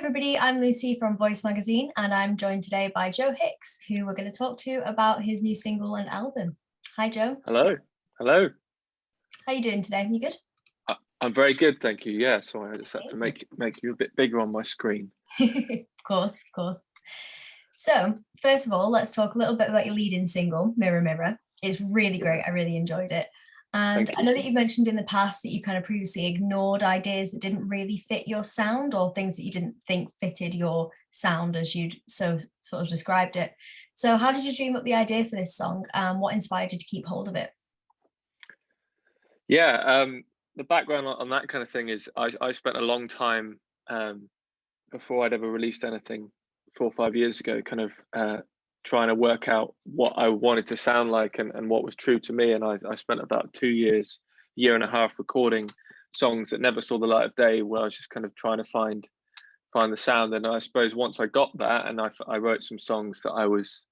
everybody, I'm Lucy from Voice Magazine and I'm joined today by Joe Hicks, who we're going to talk to about his new single and album. Hi Joe. Hello. Hello. How you doing today? You good? I'm very good, thank you. Yeah, so I just had to make you a bit bigger on my screen. Of course. So first of all, let's talk a little bit about your lead-in single, Mirror Mirror. It's really great. I really enjoyed it. And I know that you've mentioned in the past that you kind of previously ignored ideas that didn't really fit your sound or things that you didn't think fitted your sound as you'd sort of described it. So how did you dream up the idea for this song? What inspired you to keep hold of it? Yeah, the background on that kind of thing is I spent a long time before I'd ever released anything 4 or 5 years ago, kind of trying to work out what I wanted to sound like and what was true to me. And I spent about 2 years, year and a half recording songs that never saw the light of day, where I was just kind of trying to find the sound. And I suppose once I got that and I wrote some songs that I was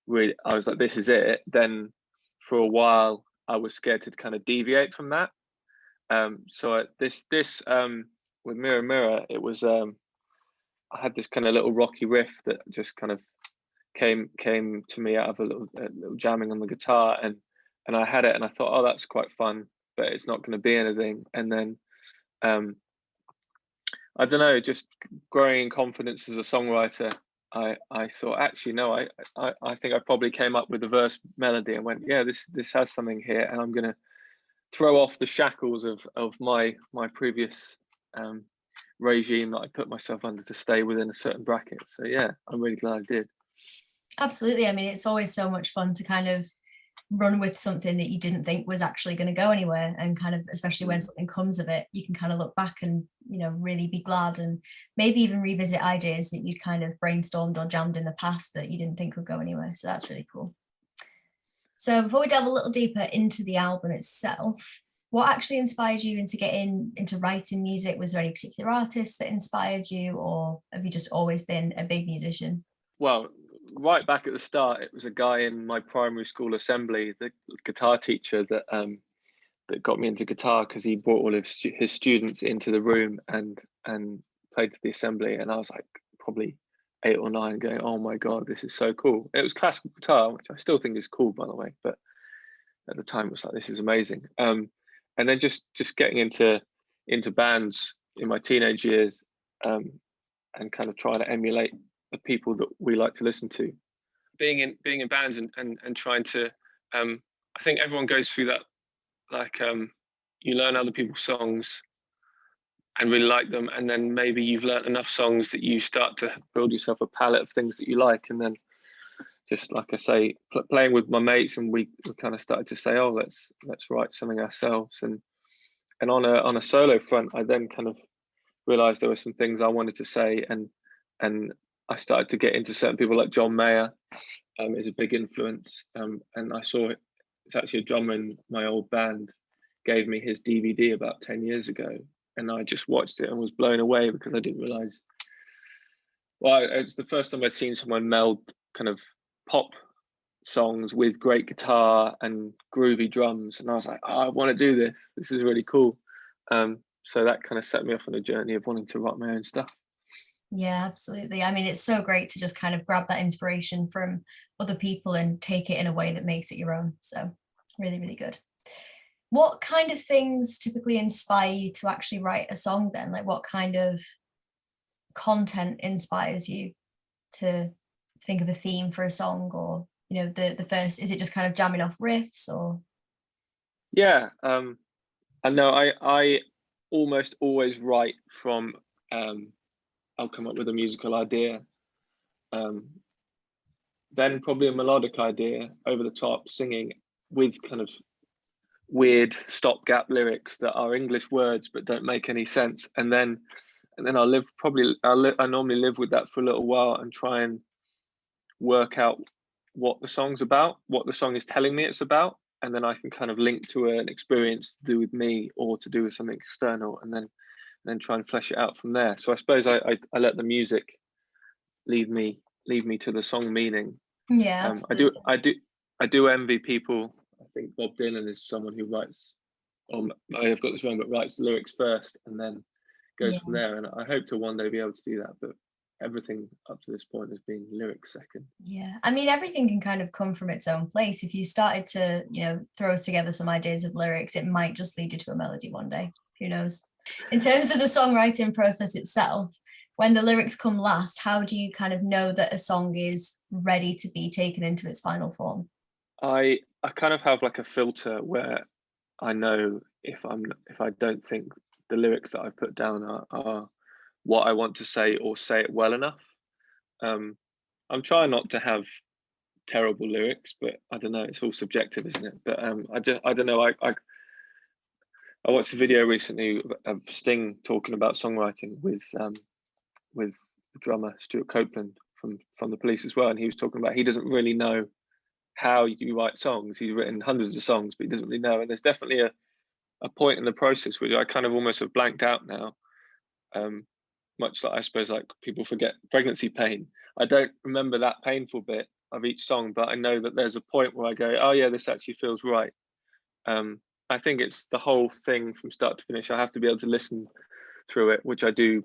like, this is it. Then for a while I was scared to kind of deviate from that. So this with Mirror Mirror, it was I had this kind of little rocky riff that just kind of came to me out of a little jamming on the guitar, and I had it and I thought, oh, that's quite fun, but it's not going to be anything. And then I don't know, just growing in confidence as a songwriter, I thought, actually no, I think I probably came up with the verse melody and went, yeah, this has something here, and I'm going to throw off the shackles of my previous regime that I put myself under to stay within a certain bracket. So yeah, I'm really glad I did. Absolutely. I mean, it's always so much fun to kind of run with something that you didn't think was actually going to go anywhere, and kind of, especially when something comes of it, you can kind of look back and, you know, really be glad and maybe even revisit ideas that you'd kind of brainstormed or jammed in the past that you didn't think would go anywhere. So that's really cool. So before we delve a little deeper into the album itself, what actually inspired you into getting into writing music? Was there any particular artist that inspired you, or have you just always been a big musician? Well, right back at the start, it was a guy in my primary school assembly, the guitar teacher, that got me into guitar, because he brought all of his students into the room and played to the assembly, and I was like probably 8 or 9, going, oh my god, this is so cool. It was classical guitar, which I still think is cool, by the way, but at the time it was like, this is amazing. And then just getting into bands in my teenage years, and kind of trying to emulate the people that we like to listen to, being in bands and trying to I think everyone goes through that, like you learn other people's songs and really like them, and then maybe you've learned enough songs that you start to build yourself a palette of things that you like, and then just, like I say, playing with my mates, and we kind of started to say, oh, let's write something ourselves. And on a solo front, I then kind of realized there were some things I wanted to say, and I started to get into certain people, like John Mayer is a big influence, and I saw it's actually a drummer in my old band gave me his DVD about 10 years ago, and I just watched it and was blown away, because I didn't realize, well, it's the first time I'd seen someone meld kind of pop songs with great guitar and groovy drums, and I was like, oh, I want to do this is really cool. So that kind of set me off on a journey of wanting to write my own stuff. Yeah, absolutely. I mean, it's so great to just kind of grab that inspiration from other people and take it in a way that makes it your own. So really, really good. What kind of things typically inspire you to actually write a song then? Like, what kind of content inspires you to think of a theme for a song, or, you know, the first, is it just kind of jamming off riffs, or? Yeah, I know I almost always write from I'll come up with a musical idea, then probably a melodic idea over the top, singing with kind of weird stopgap lyrics that are English words but don't make any sense, and then I normally live with that for a little while and try and work out what the song's about, what the song is telling me it's about, and then I can kind of link to an experience to do with me or to do with something external, and then try and flesh it out from there. So I suppose I let the music lead me to the song meaning. Yeah, absolutely. I do envy people. I think Bob Dylan is someone who writes, I've got this wrong, but writes the lyrics first and then goes Yeah. from there. And I hope to one day be able to do that, but everything up to this point has been lyrics second. Yeah, I mean, everything can kind of come from its own place. If you started to, throw together some ideas of lyrics, it might just lead you to a melody one day. Who knows? In terms of the songwriting process itself, when the lyrics come last, how do you kind of know that a song is ready to be taken into its final form? I kind of have like a filter where I know if I don't think the lyrics that I put down are what I want to say or say it well enough. I'm trying not to have terrible lyrics, but I don't know, it's all subjective, isn't it? But I don't know. I watched a video recently of Sting talking about songwriting with the drummer Stuart Copeland from the Police as well, and he was talking about he doesn't really know how you write songs. He's written hundreds of songs, but he doesn't really know. And there's definitely a point in the process where I kind of almost have blanked out now. Much like I suppose like people forget pregnancy pain. I don't remember that painful bit of each song, but I know that there's a point where I go, oh yeah, this actually feels right. I think it's the whole thing from start to finish. I have to be able to listen through it, which I do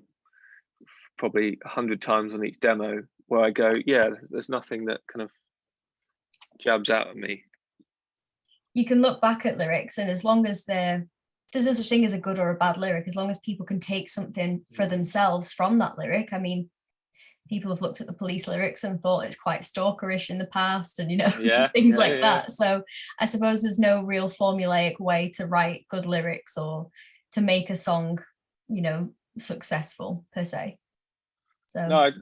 probably 100 times on each demo, where I go, yeah, there's nothing that kind of jabs out at me. You can look back at lyrics, and as long as there's no such thing as a good or a bad lyric, as long as people can take something for themselves from that lyric. I mean, people have looked at the Police lyrics and thought it's quite stalkerish in the past, and things like that. So I suppose there's no real formulaic way to write good lyrics or to make a song, successful per se. So no,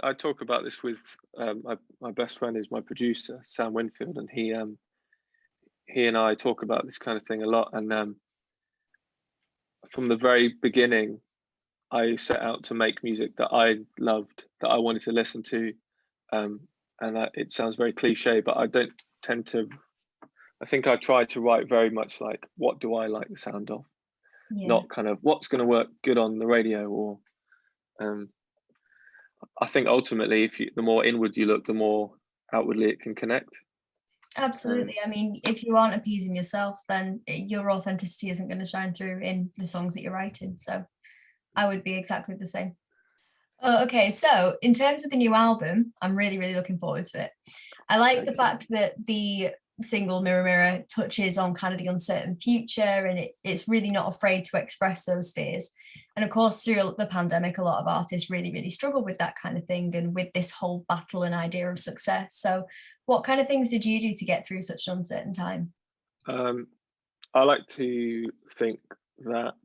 I talk about this with my best friend is my producer, Sam Winfield, and he and I talk about this kind of thing a lot. And from the very beginning, I set out to make music that I loved, that I wanted to listen to. It sounds very cliche, but I don't tend to. I think I try to write very much like, what do I like the sound of? Not kind of what's going to work good on the radio. Or I think ultimately, the more inward you look, the more outwardly it can connect. Absolutely. I mean, if you aren't appeasing yourself, then your authenticity isn't going to shine through in the songs that you're writing. So I would be exactly the same. Oh, okay, so in terms of the new album, I'm really, really looking forward to it. I like the fact that the single Mirror Mirror touches on kind of the uncertain future, and it's really not afraid to express those fears. And of course, through the pandemic, a lot of artists really, really struggle with that kind of thing and with this whole battle and idea of success. So what kind of things did you do to get through such an uncertain time? I like to think that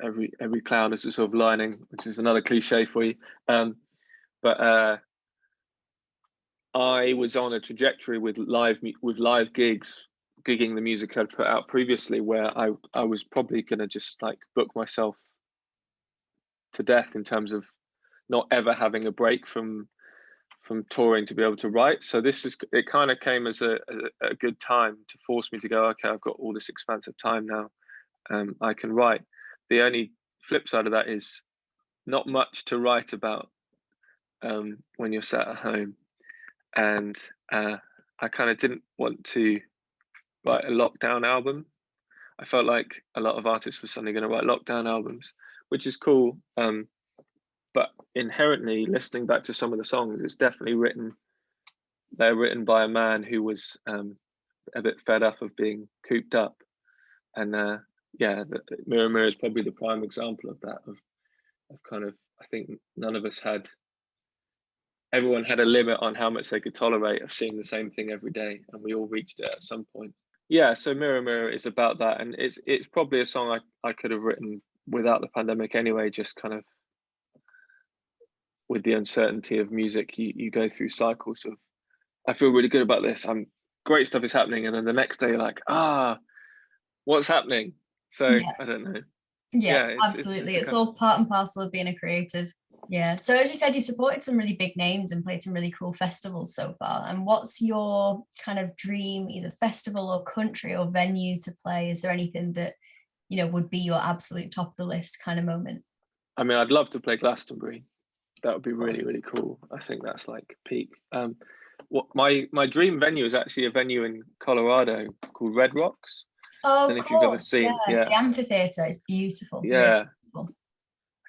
every cloud is a silver lining, which is another cliche for you. But I was on a trajectory with live gigs, gigging the music I'd put out previously, where I was probably going to just like book myself to death in terms of not ever having a break from touring to be able to write. So it kind of came as a good time to force me to go, okay, I've got all this expansive time now. I can write. The only flip side of that is not much to write about when you're sat at home. And I kind of didn't want to write a lockdown album. I felt like a lot of artists were suddenly going to write lockdown albums, which is cool. But inherently, listening back to some of the songs, it's definitely they're written by a man who was a bit fed up of being cooped up. And Mirror Mirror is probably the prime example of that, of kind of, I think everyone had a limit on how much they could tolerate of seeing the same thing every day, and we all reached it at some point. Yeah, so Mirror Mirror is about that, and it's probably a song I could have written without the pandemic anyway, just kind of with the uncertainty of music, you go through cycles of, I feel really good about this, great stuff is happening, and then the next day you're like, what's happening? So yeah. I don't know. Yeah, absolutely. It's all part and parcel of being a creative. Yeah. So as you said, you supported some really big names and played some really cool festivals so far. And what's your kind of dream, either festival or country or venue to play? Is there anything that, would be your absolute top of the list kind of moment? I mean, I'd love to play Glastonbury. That would be really, really cool. I think that's like peak. What my dream venue is actually a venue in Colorado called Red Rocks. Oh, of And if you've ever course, yeah. seen, yeah, The amphitheatre is beautiful, really yeah, beautiful.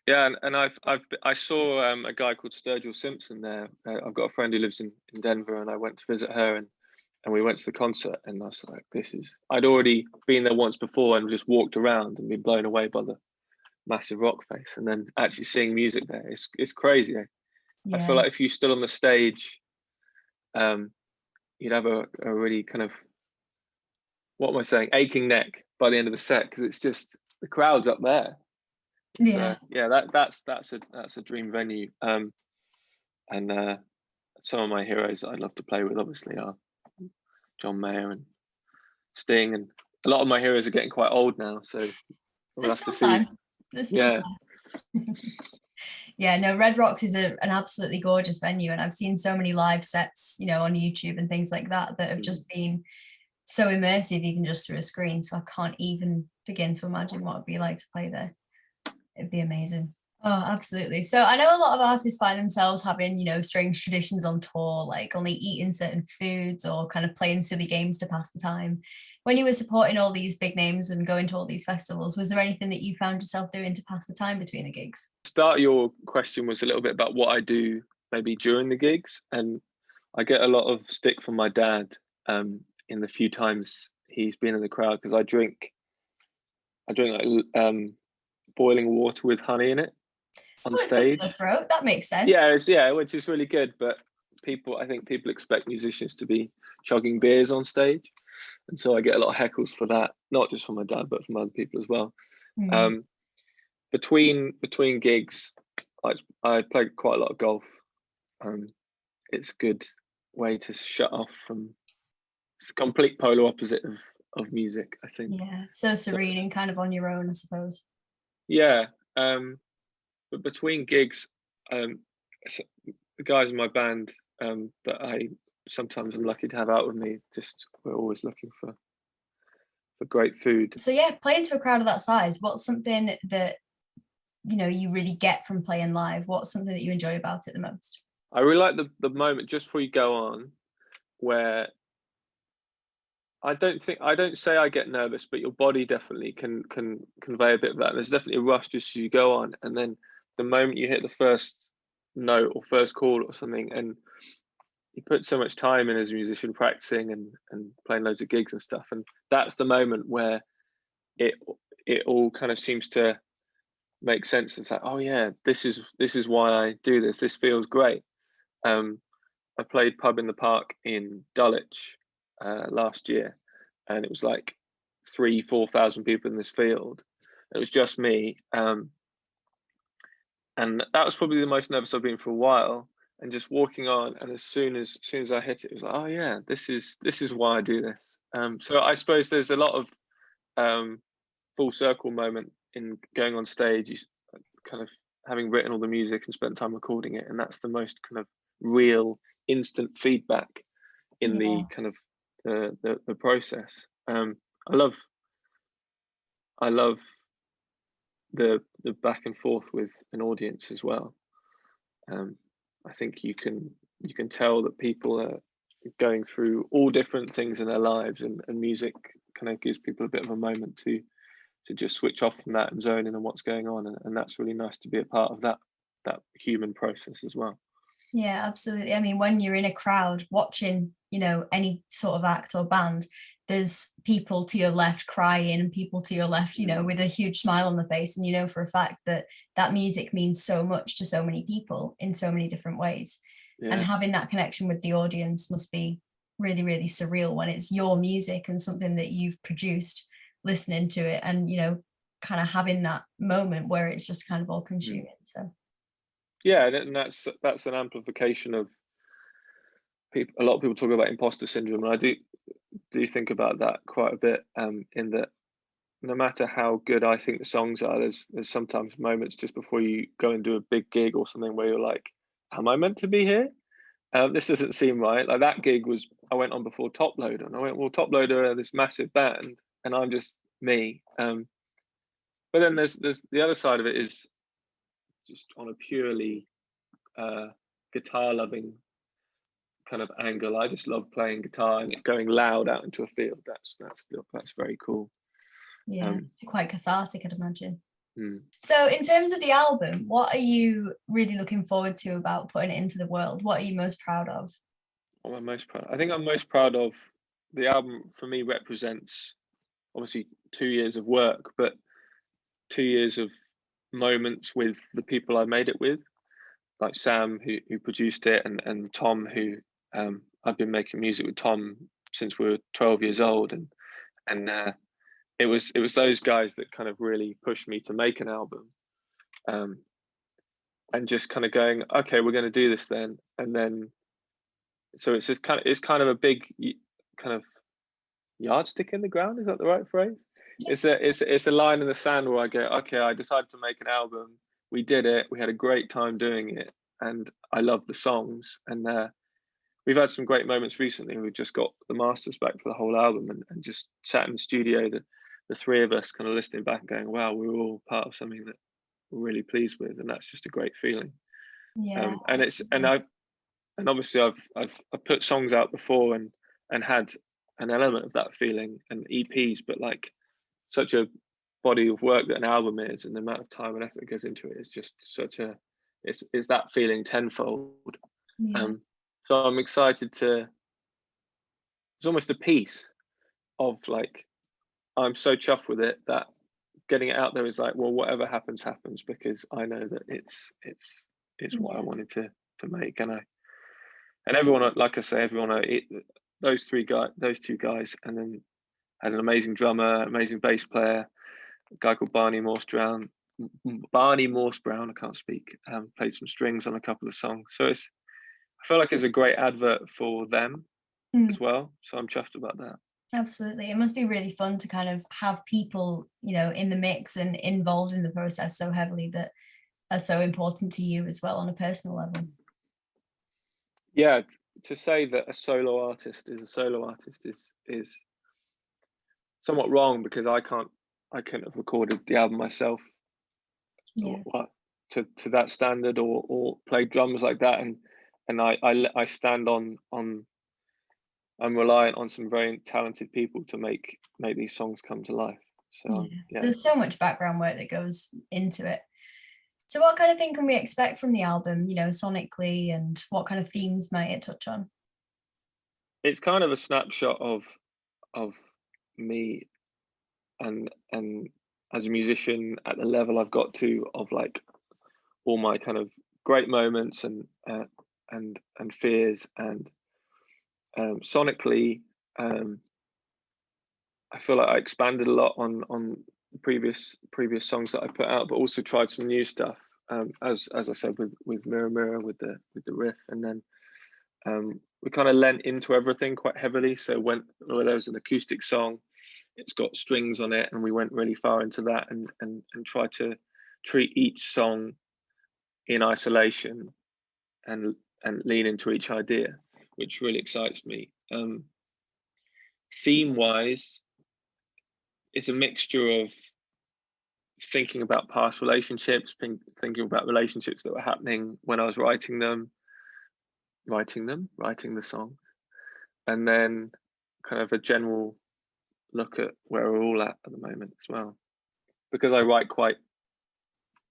yeah. And I saw a guy called Sturgill Simpson there. I've got a friend who lives in Denver, and I went to visit her, and we went to the concert, and I was like, this is. I'd already been there once before and just walked around and been blown away by the massive rock face, and then actually seeing music there, it's crazy. I feel Yeah, like if you stood on the stage, you'd have a really kind of, what am I saying, aching neck by the end of the set, because it's just the crowd's up there. yeah. So yeah, that's a dream venue. And some of my heroes that I'd love to play with obviously are John Mayer and Sting, and a lot of my heroes are getting quite old now, so we'll There's have to still see. time. There's still Yeah, time. Yeah, no, Red Rocks is an absolutely gorgeous venue, and I've seen so many live sets, on YouTube and things like that that have just been so immersive, even just through a screen. So I can't even begin to imagine what it'd be like to play there. It'd be amazing. Oh, absolutely. So I know a lot of artists find themselves having, strange traditions on tour, like only eating certain foods or kind of playing silly games to pass the time. When you were supporting all these big names and going to all these festivals, was there anything that you found yourself doing to pass the time between the gigs? start of your question was a little bit about what I do maybe during the gigs, and I get a lot of stick from my dad in the few times he's been in the crowd, because I drink like boiling water with honey in it on Oh, it's good for the stage. throat. That makes sense. Yeah, which is really good. But I think people expect musicians to be chugging beers on stage, and so I get a lot of heckles for that, not just from my dad, but from other people as well. Mm. Um, between gigs, I play quite a lot of golf. It's a good way to shut off from. It's the complete polar opposite of music, I think. Yeah, so So, serene and kind of on your own, I suppose. yeah, but between gigs, um, the guys in my band that I sometimes am lucky to have out with me, just we're always looking for great food. So yeah, playing to a crowd of that size, what's something that you really get from playing live? What's something that you enjoy about it the most? I really like the moment just before you go on, where I don't say I get nervous, but your body definitely can convey a bit of that. There's definitely a rush just as you go on, and then the moment you hit the first note or first chord or something, and you put so much time in as a musician practicing and playing loads of gigs and stuff, and that's the moment where it it all kind of seems to make sense. It's like, oh yeah, this is why I do this. This feels great. I played Pub in the Park in Dulwich last year, and it was like 3,000-4,000 people in this field. It was just me, and that was probably the most nervous I've been for a while. And just walking on, and as soon as I hit it, it was like, oh yeah, this is why I do this. So I suppose there's a lot of full circle moment in going on stage. You kind of having written all the music and spent time recording it, and that's the most kind of real instant feedback in Yeah, the kind of the process. I love I love the back and forth with an audience as well. I think you can tell that people are going through all different things in their lives, and music kind of gives people a bit of a moment to just switch off from that and zone in on what's going on, and that's really nice to be a part of that human process as well. yeah, absolutely. I mean, when you're in a crowd watching, any sort of act or band, there's people to your left crying and people to your left, with a huge smile on the face. And you know for a fact that that music means so much to so many people in so many different ways. And Yeah, having that connection with the audience must be really, really surreal when it's your music and something that you've produced, listening to it and, kind of having that moment where it's just kind of all consuming. So yeah, and that's an amplification of people. A lot of people talk about imposter syndrome, and I do think about that quite a bit. In that, no matter how good I think the songs are, there's sometimes moments just before you go and do a big gig or something where you're like, am I meant to be here? This doesn't seem right. Like that gig was, I went on before Top Loader, and I went, well, Top Loader are this massive band, and I'm just me. But then there's the other side of it is just on a purely guitar loving kind of angle. I just love playing guitar and going loud out into a field. That's very cool. Yeah, quite cathartic, I'd imagine. Mm. So in terms of the album, what are you really looking forward to about putting it into the world? What are you most proud of? What am I most proud? I think I'm most proud of the album. For me, represents obviously 2 years of work, but 2 years of moments with the people I made it with, like Sam, who produced it, and Tom, who I've been making music with Tom since we were 12 years old, and it was those guys that kind of really pushed me to make an album, and just kind of going, okay, we're going to do this then, and then so it's just kind of a big kind of yardstick in the ground. Is that the right phrase? It's a line in the sand where I go, okay, I decided to make an album. We did it. We had a great time doing it, and I love the songs. And we've had some great moments recently. We've just got the masters back for the whole album, and just sat in the studio, the three of us kind of listening back and going, wow, we were all part of something that we're really pleased with, and that's just a great feeling. Yeah. And obviously I've put songs out before and had an element of that feeling and EPs, but like such a body of work that an album is, and the amount of time and effort that goes into it is just it's that feeling tenfold. Yeah. So I'm excited to. It's almost a piece of like, I'm so chuffed with it that getting it out there is like, well, whatever happens, because I know that it's what I wanted to make, and everyone, like I say, those two guys, and then had an amazing drummer, amazing bass player, a guy called Barney Morse Brown. I can't speak. Played some strings on a couple of songs, so I feel like it's a great advert for them as well. So I'm chuffed about that. Absolutely. It must be really fun to kind of have people, in the mix and involved in the process so heavily that are so important to you as well on a personal level. Yeah, to say that a solo artist is a solo artist is somewhat wrong, because I couldn't have recorded the album myself to that standard, or play drums like that, and I stand on I'm reliant on some very talented people to make these songs come to life. So There's so much background work that goes into it. So what kind of thing can we expect from the album, sonically, and what kind of themes might it touch on? It's kind of a snapshot of me, and as a musician at the level I've got to, of like all my kind of great moments and fears, and sonically, I feel like I expanded a lot on previous songs that I put out, but also tried some new stuff. As I said, with Mirror Mirror, with the riff, and then we kind of lent into everything quite heavily. So when there was an acoustic song, it's got strings on it, and we went really far into that, and tried to treat each song in isolation, and lean into each idea, which really excites me. Theme wise, it's a mixture of thinking about past relationships, thinking about relationships that were happening when I was writing the song, and then kind of a general look at where we're all at the moment as well. Because I write quite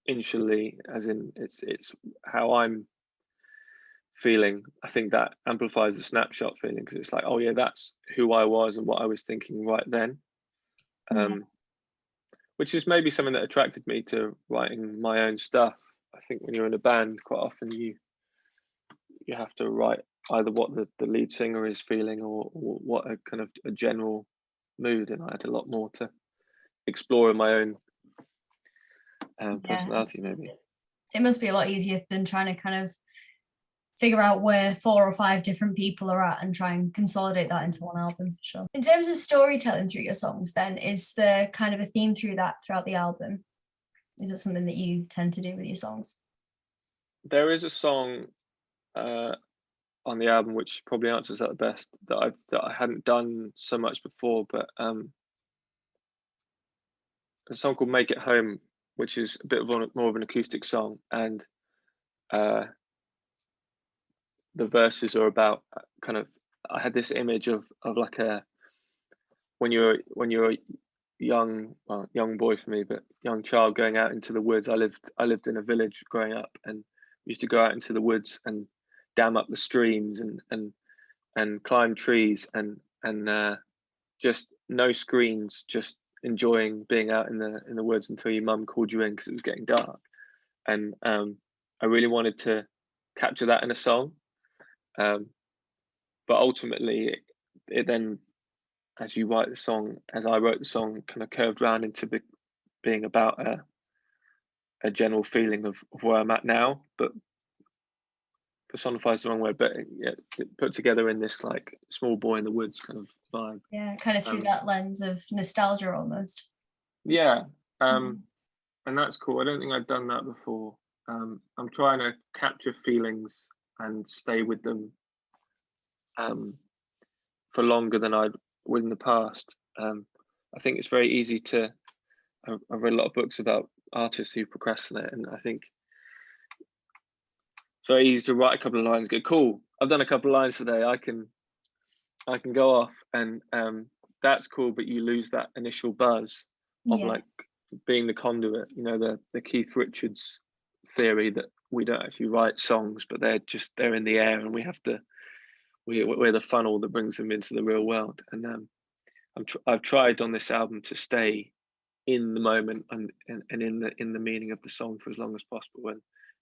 initially, as in it's how I'm feeling. I think that amplifies the snapshot feeling, because it's like, oh yeah, that's who I was and what I was thinking right then. Which is maybe something that attracted me to writing my own stuff. I think when you're in a band, quite often you have to write either what the lead singer is feeling, or what a kind of a general mood, and I had a lot more to explore in my own personality, maybe. It must be a lot easier than trying to kind of figure out where 4 or 5 different people are at and try and consolidate that into one album. Sure. In terms of storytelling through your songs, then, is there kind of a theme throughout the album? Is it something that you tend to do with your songs? There is a song on the album which probably answers that the best, that I hadn't done so much before, but a song called "Make It Home," which is a bit more of an acoustic song, and the verses are about kind of, I had this image of like when you're young boy for me, but young child going out into the woods. I lived in a village growing up, and used to go out into the woods and dam up the streams and climb trees and just no screens, just enjoying being out in the woods until your mum called you in because it was getting dark. And I really wanted to capture that in a song, but ultimately it then, as you write the song, as I wrote the song, kind of curved around into being about a general feeling of where I'm at now, but personifies the wrong way, but yeah, put together in this like small boy in the woods kind of vibe. Yeah, kind of through that lens of nostalgia almost. Yeah, and that's cool. I don't think I've done that before. I'm trying to capture feelings and stay with them for longer than I would in the past. I think it's very easy to. I've read a lot of books about artists who procrastinate, and I think it's very easy to write a couple of lines, go, cool, I've done a couple of lines today, I can go off, and that's cool, but you lose that initial buzz of like being the conduit, you know, the Keith Richards theory that we don't actually write songs, but they're in the air, and we're the funnel that brings them into the real world. And I've tried on this album to stay in the moment and in the meaning of the song for as long as possible,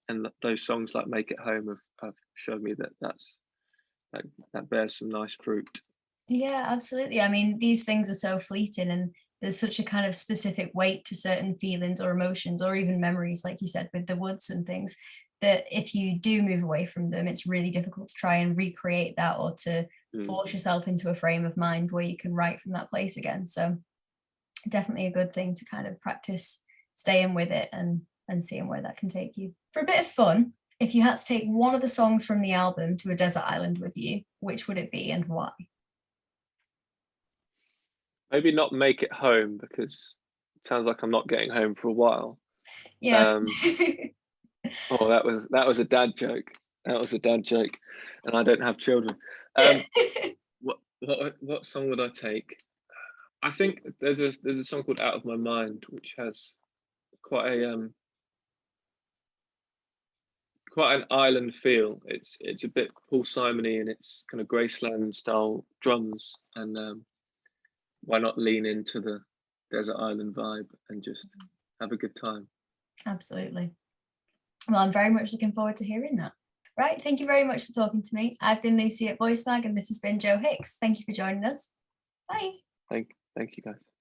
and those songs like Make It Home have showed me that bears some nice fruit. Yeah, absolutely. I mean, these things are so fleeting, and there's such a kind of specific weight to certain feelings or emotions or even memories, like you said, with the woods and things, that if you do move away from them, it's really difficult to try and recreate that, or to force yourself into a frame of mind where you can write from that place again. So definitely a good thing to kind of practice staying with it and seeing where that can take you. For a bit of fun, if you had to take one of the songs from the album to a desert island with you, which would it be and why? Maybe not Make It Home, because it sounds like I'm not getting home for a while. Yeah. Oh, that was a dad joke. That was a dad joke, and I don't have children. What song would I take? I think there's a song called Out of My Mind, which has quite an island feel. It's a bit Paul Simon-y, and it's kind of Graceland style drums, and why not lean into the desert island vibe and just have a good time? Absolutely. Well, I'm very much looking forward to hearing that. Right, thank you very much for talking to me. I've been Lucy at Voice Mag, and this has been Joe Hicks. Thank you for joining us. Bye. Thank you guys.